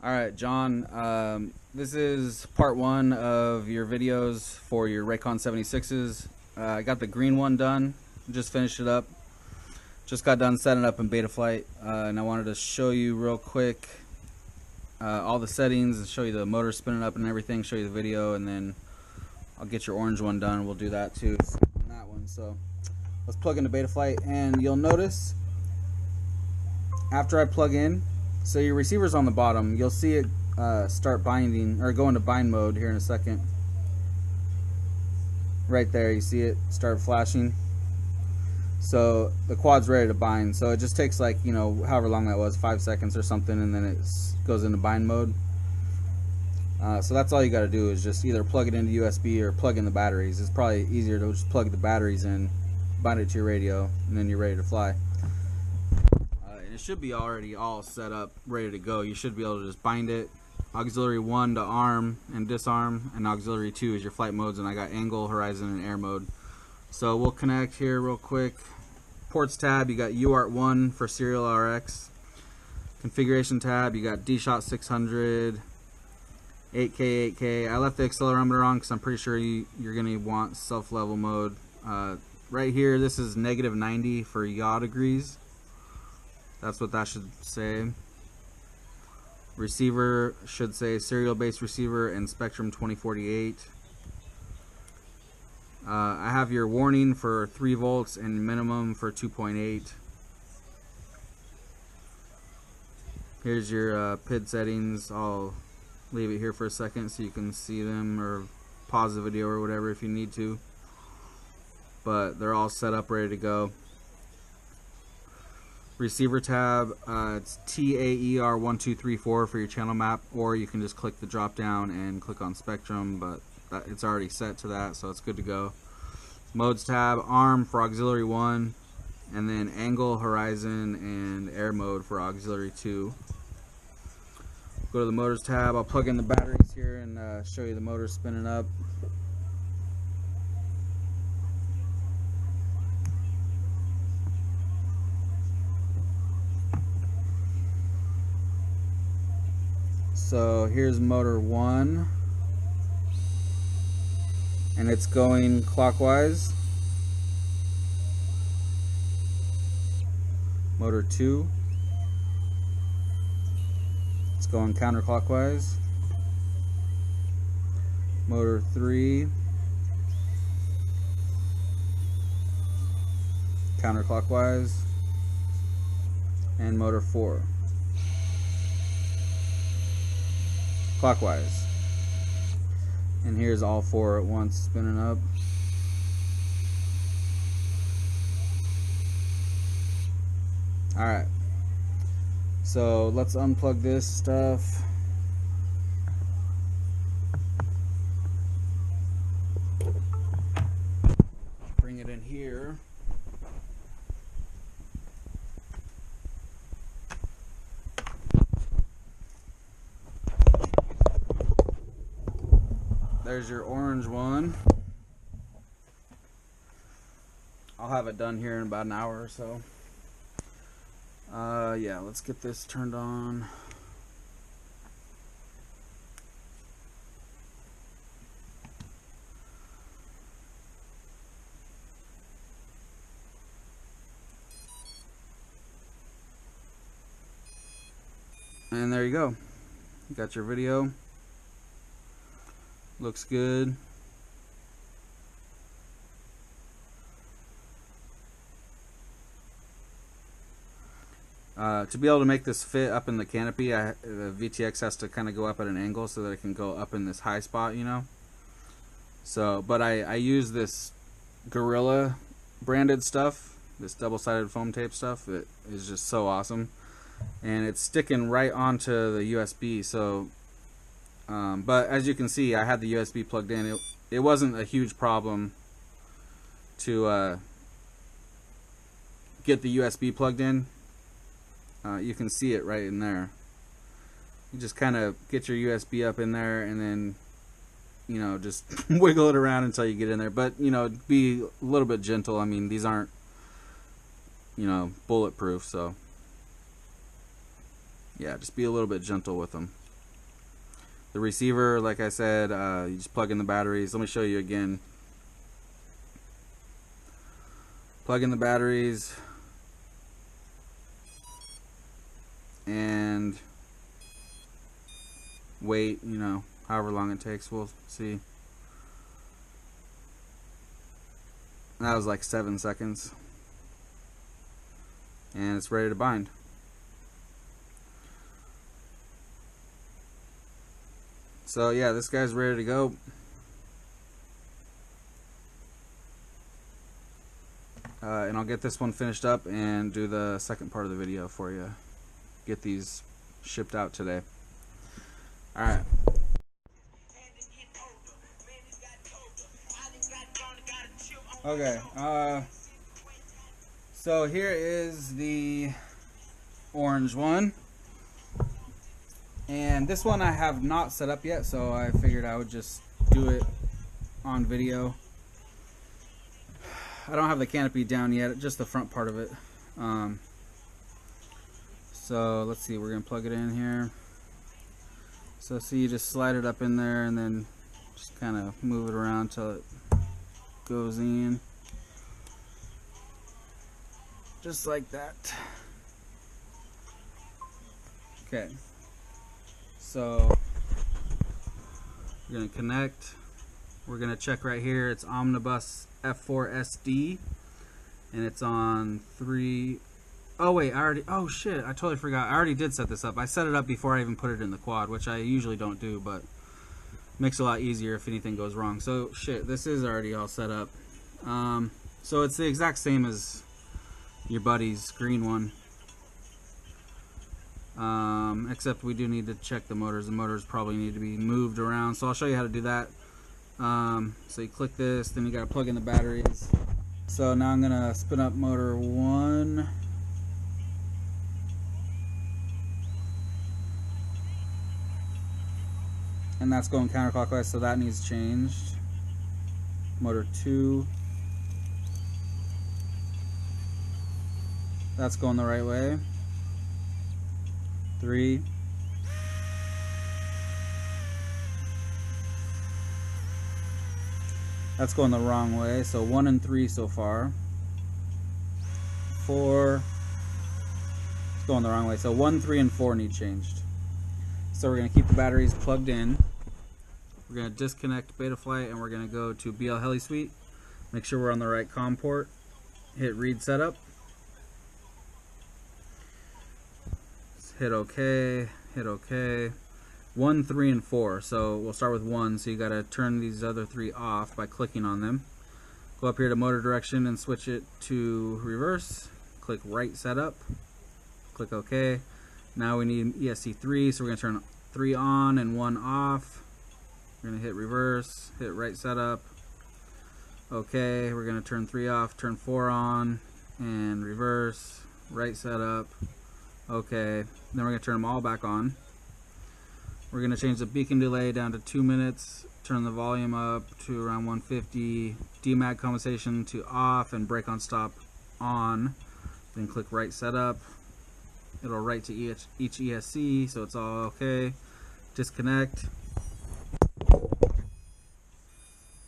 All right, John. This is part one of your videos for your Rakon 76s. I got the green one done. Just finished it up. Just got done setting up in beta flight, and I wanted to show you real quick all the settings and show you the motor spinning up and everything. Show you the video, and then I'll get your orange one done. We'll do that too on that one. So let's plug into beta flight, and you'll notice after I plug in. So your receiver's on the bottom. You'll see it start binding or go into bind mode here in a second. Right there, you see it start flashing. So the quad's ready to bind. So it just takes like, however long that was, 5 seconds or something, and then it goes into bind mode. So that's all you got to do is just either plug it into USB or plug in the batteries. It's probably easier to just plug the batteries in, bind it to your radio, and then you're ready to fly. It should be already all set up, ready to go. You should be able to just bind it. Auxiliary 1 to arm and disarm, and auxiliary 2 is your flight modes, and I got angle, horizon, and air mode. So we'll connect here real quick. Ports tab, you got UART1 for serial RX. Configuration tab, you got DShot 600, 8K, 8K. I left the accelerometer on because I'm pretty sure you're going to want self-level mode. Right here, this is -90 for yaw degrees. That's what that should say. Receiver should say serial based receiver and Spectrum 2048. I have your warning for 3 volts and minimum for 2.8. Here's your PID settings. I'll leave it here for a second so you can see them, or pause the video or whatever if you need to. But they're all set up, ready to go. Receiver tab, it's TAER1234 for your channel map, or you can just click the drop down and click on Spectrum, but it's already set to that, so it's good to go. Modes tab, arm for auxiliary 1, and then angle, horizon, and air mode for auxiliary 2. Go to the motors tab. I'll plug in the batteries here and show you the motor spinning up. So here's motor 1, and it's going clockwise. Motor 2, it's going counterclockwise. Motor 3, counterclockwise. And motor 4, clockwise. And here's all 4 at once spinning up. Alright, so let's unplug this stuff. Bring it in here. There's your orange one. I'll have it done here in about an hour or so. Yeah, let's get this turned on. And there you go. You got your video. Looks good. To be able to make this fit up in the canopy, the VTX has to kind of go up at an angle so that it can go up in this high spot, So, but I use this Gorilla branded stuff, this double-sided foam tape stuff. It is just so awesome, and it's sticking right onto the USB. So, but as you can see, I had the USB plugged in. It wasn't a huge problem to get the USB plugged in. You can see it right in there. You just kind of get your USB up in there and then, just wiggle it around until you get in there. But, be a little bit gentle. I mean, these aren't, bulletproof, so yeah, just be a little bit gentle with them. The receiver, like I said, you just plug in the batteries. Let me show you again. Plug in the batteries and wait, you know, however long it takes. We'll see. That was like 7 seconds. And it's ready to bind. So yeah, this guy's ready to go. And I'll get this one finished up and do the second part of the video for you. Get these shipped out today. Alright. Okay, so here is the orange one. And this one I have not set up yet, so I figured I would just do it on video. I don't have the canopy down yet, just the front part of it. So let's see, we're gonna plug it in here. So see, you just slide it up in there and then just kind of move it around till it goes in. Just like that. Okay. So we're going to connect. We're going to check right here. It's Omnibus F4SD and it's on 3. Oh wait, oh shit, I totally forgot. I already did set this up. I set it up before I even put it in the quad, which I usually don't do, but makes it a lot easier if anything goes wrong. So shit, this is already all set up. So it's the exact same as your buddy's green one. Except we do need to check the motors. The motors probably need to be moved around, so I'll show you how to do that. So you click this, then you got to plug in the batteries. So now I'm gonna spin up motor 1. And that's going counterclockwise, so that needs changed. Motor 2. That's going the right way. 3. That's going the wrong way, so 1 and 3 so far. 4. It's going the wrong way, so 1, 3, and 4 need changed. So we're going to keep the batteries plugged in. We're going to disconnect Betaflight and we're going to go to BL Heli Suite. Make sure we're on the right COM port. Hit read setup. Hit OK. Hit OK. 1, 3, and 4. So we'll start with 1. So you got to turn these other 3 off by clicking on them. Go up here to motor direction and switch it to reverse. Click right setup. Click OK. Now we need ESC3, so we're going to turn 3 on and 1 off. We're going to hit reverse, hit right setup. OK, we're going to turn 3 off, turn 4 on, and reverse, right setup. OK, then we're going to turn them all back on. We're going to change the beacon delay down to 2 minutes, turn the volume up to around 150, demag compensation to off, and brake on stop on. Then click right setup. It'll write to each ESC, so it's all okay. Disconnect.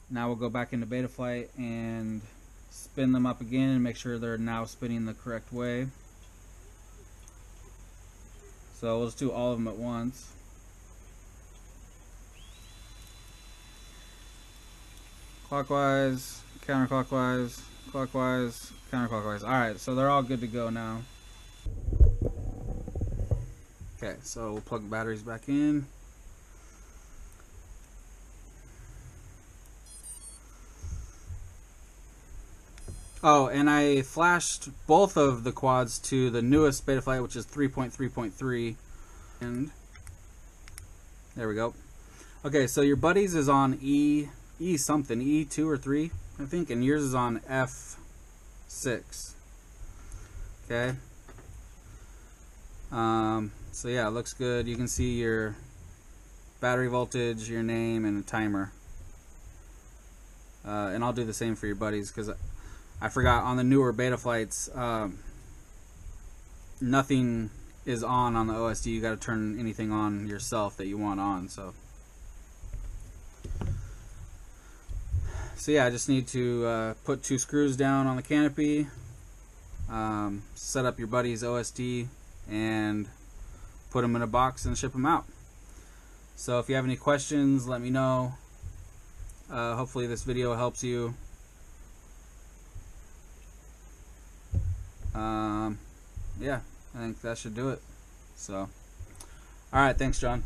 Now we'll go back into Betaflight and spin them up again and make sure they're now spinning the correct way. So we'll just do all of them at once. Clockwise, counterclockwise, clockwise, counterclockwise. Alright, so they're all good to go now. Okay, so we'll plug the batteries back in. Oh, and I flashed both of the quads to the newest Betaflight, which is 3.3.3. And there we go. Okay, so your buddy's is on E something, E2 or 3, I think, and yours is on F6. Okay. So yeah, it looks good. You can see your battery voltage, your name, and a timer. And I'll do the same for your buddies because I forgot on the newer Betaflights, nothing is on the OSD. You got to turn anything on yourself that you want on. So So yeah, I just need to put 2 screws down on the canopy, set up your buddy's OSD, and put them in a box and ship them out. So if you have any questions, let me know. Hopefully this video helps you. Yeah, I think that should do it. So, alright, thanks, John.